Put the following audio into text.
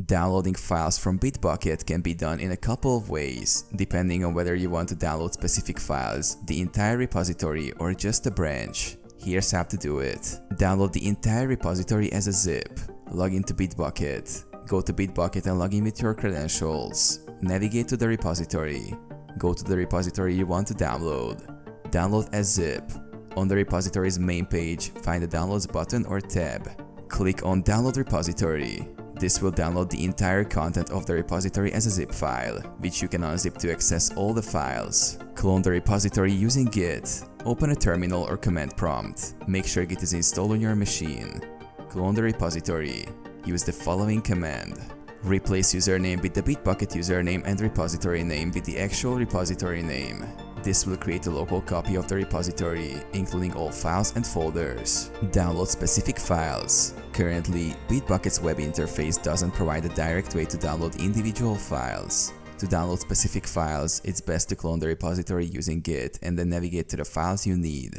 Downloading files from Bitbucket can be done in a couple of ways, depending on whether you want to download specific files, the entire repository, or just a branch. Here's how to do it. Download the entire repository as a zip. Log into Bitbucket. Go to Bitbucket and log in with your credentials. Navigate to the repository. Go to the repository you want to download. Download as zip. On the repository's main page, find the Downloads button or tab. Click on Download Repository. This will download the entire content of the repository as a zip file, which you can unzip to access all the files. Clone the repository using Git. Open a terminal or command prompt. Make sure Git is installed on your machine. Clone the repository. Use the following command. Replace username with the Bitbucket username and repository name with the actual repository name. This will create a local copy of the repository, including all files and folders. Download specific files. Currently, Bitbucket's web interface doesn't provide a direct way to download individual files. To download specific files, it's best to clone the repository using Git and then navigate to the files you need.